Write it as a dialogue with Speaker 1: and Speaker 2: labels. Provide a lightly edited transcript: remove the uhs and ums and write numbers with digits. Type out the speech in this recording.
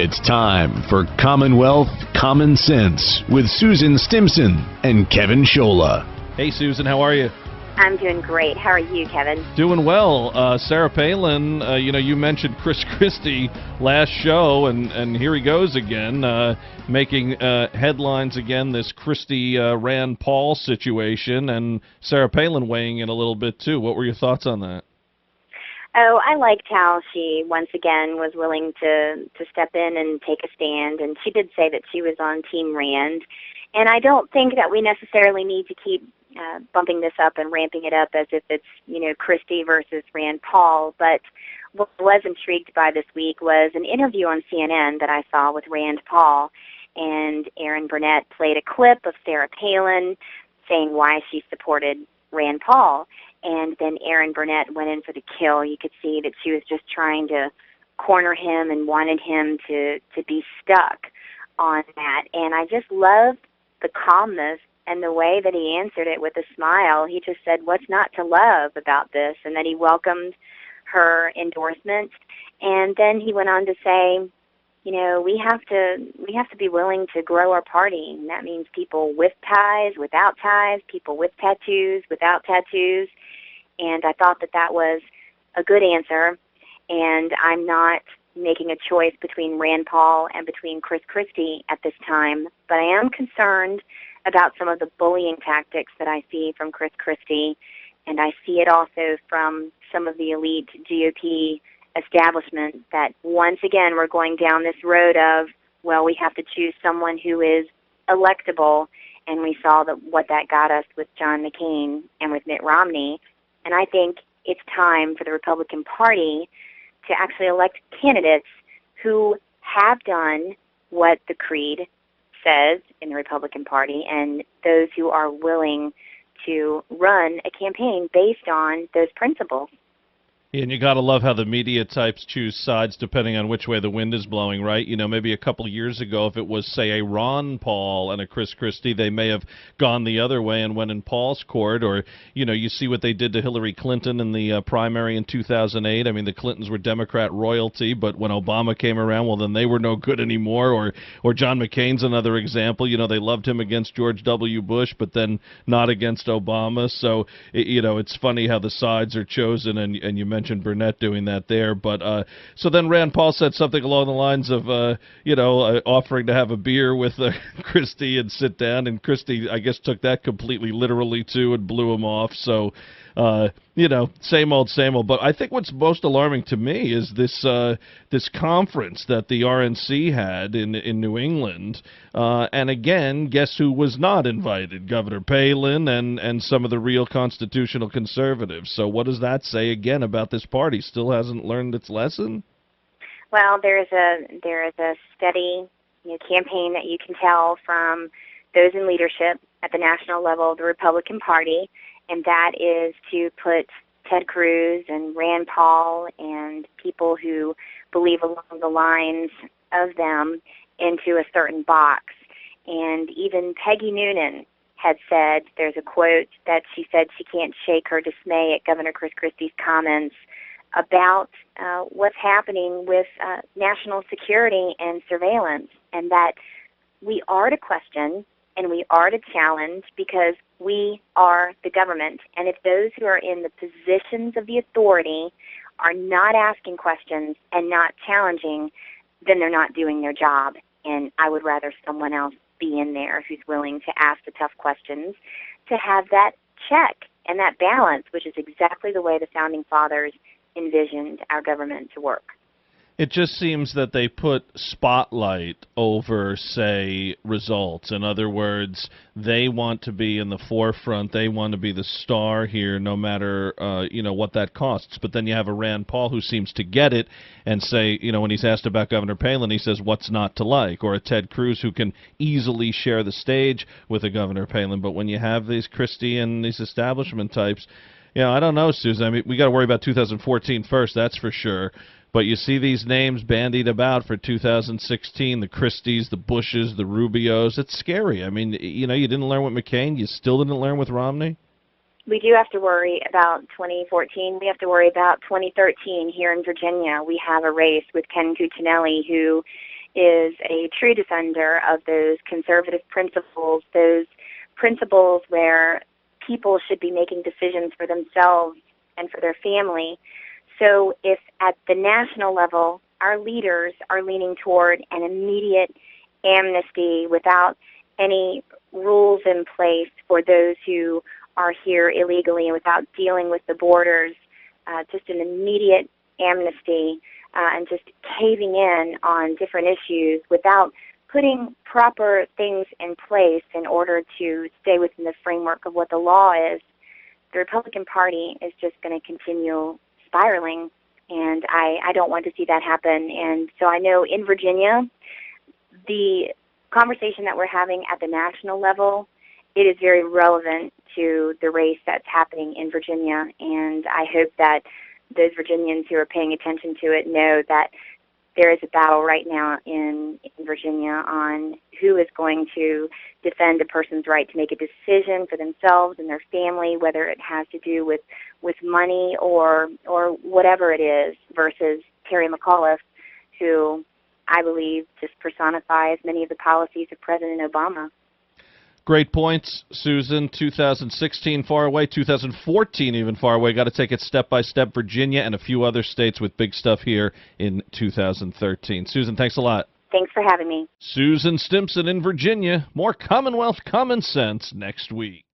Speaker 1: It's time for Commonwealth Common Sense with Susan Stimpson and Kevin Scholla.
Speaker 2: Hey, Susan, how are you?
Speaker 3: I'm doing great. How are you, Kevin?
Speaker 2: Doing well. Sarah Palin, you mentioned Chris Christie last show, and here he goes again, making headlines again, this Christie-Rand Paul situation, and Sarah Palin weighing in a little bit, too. What were your thoughts on that?
Speaker 3: Oh, I liked how she once again was willing to step in and take a stand, and she did say that she was on Team Rand. And I don't think that we necessarily need to keep bumping this up and ramping it up as if it's, Christie versus Rand Paul. But what I was intrigued by this week was an interview on CNN that I saw with Rand Paul, and Aaron Burnett played a clip of Sarah Palin saying why she supported Rand Paul. And then Aaron Burnett went in for the kill. You could see that she was just trying to corner him and wanted him to be stuck on that. And I just loved the calmness and the way that he answered it with a smile. He just said, what's not to love about this? And that he welcomed her endorsement. And then he went on to say, we have to be willing to grow our party. And that means people with ties, without ties, people with tattoos, without tattoos. And I thought that was a good answer. And I'm not making a choice between Rand Paul and between Chris Christie at this time. But I am concerned about some of the bullying tactics that I see from Chris Christie. And I see it also from some of the elite GOP establishment, that once again we're going down this road of, well, we have to choose someone who is electable, and we saw what that got us with John McCain and with Mitt Romney. And I think it's time for the Republican Party to actually elect candidates who have done what the creed says in the Republican Party, and those who are willing to run a campaign based on those principles.
Speaker 2: Yeah, and you got to love how the media types choose sides depending on which way the wind is blowing, right? Maybe a couple years ago, if it was, say, a Ron Paul and a Chris Christie, they may have gone the other way and went in Paul's court. Or, you see what they did to Hillary Clinton in the primary in 2008. I mean, the Clintons were Democrat royalty, but when Obama came around, well, then they were no good anymore. Or John McCain's another example. They loved him against George W. Bush, but then not against Obama. So, it's funny how the sides are chosen, and you mentioned Burnett doing that there. But so then Rand Paul said something along the lines of, offering to have a beer with Christie and sit down, and Christie, I guess, took that completely literally, too, and blew him off. So, same old, same old. But I think what's most alarming to me is this conference that the RNC had in New England. And again, guess who was not invited? Governor Palin and some of the real constitutional conservatives. So what does that say again about this party? Still hasn't learned its lesson?
Speaker 3: Well, there is a steady campaign that you can tell from those in leadership at the national level of the Republican Party, and that is to put Ted Cruz and Rand Paul and people who believe along the lines of them into a certain box. And even Peggy Noonan had said, there's a quote that she said she can't shake her dismay at Governor Chris Christie's comments about what's happening with national security and surveillance, and that we are to question and we are to challenge because we are the government. And if those who are in the positions of the authority are not asking questions and not challenging, then they're not doing their job. And I would rather someone else be in there who's willing to ask the tough questions, to have that check and that balance, which is exactly the way the Founding Fathers envisioned our government to work.
Speaker 2: It just seems that they put spotlight over, say, results. In other words, they want to be in the forefront. They want to be the star here, no matter, what that costs. But then you have a Rand Paul who seems to get it and say, when he's asked about Governor Palin, he says, what's not to like? Or a Ted Cruz who can easily share the stage with a Governor Palin. But when you have these Christie and these establishment types, I don't know, Susan. I mean, we got to worry about 2014 first, that's for sure. But you see these names bandied about for 2016, the Christies, the Bushes, the Rubios. It's scary. I mean, you didn't learn with McCain. You still didn't learn with Romney?
Speaker 3: We do have to worry about 2014. We have to worry about 2013 here in Virginia. We have a race with Ken Cuccinelli, who is a true defender of those conservative principles, those principles where people should be making decisions for themselves and for their family. So if at the national level our leaders are leaning toward an immediate amnesty without any rules in place for those who are here illegally and without dealing with the borders, just an immediate amnesty and just caving in on different issues without putting proper things in place in order to stay within the framework of what the law is, the Republican Party is just going to continue spiraling, and I don't want to see that happen. And so I know in Virginia, the conversation that we're having at the national level, it is very relevant to the race that's happening in Virginia, and I hope that those Virginians who are paying attention to it know that there is a battle right now in Virginia on who is going to defend a person's right to make a decision for themselves and their family, whether it has to do with money or whatever it is, versus Terry McAuliffe, who I believe just personifies many of the policies of President Obama.
Speaker 2: Great points, Susan. 2016 far away, 2014 even far away. Got to take it step by step. Virginia and a few other states with big stuff here in 2013. Susan, thanks a lot.
Speaker 3: Thanks for having me.
Speaker 2: Susan Stimpson in Virginia. More Commonwealth Common Sense next week.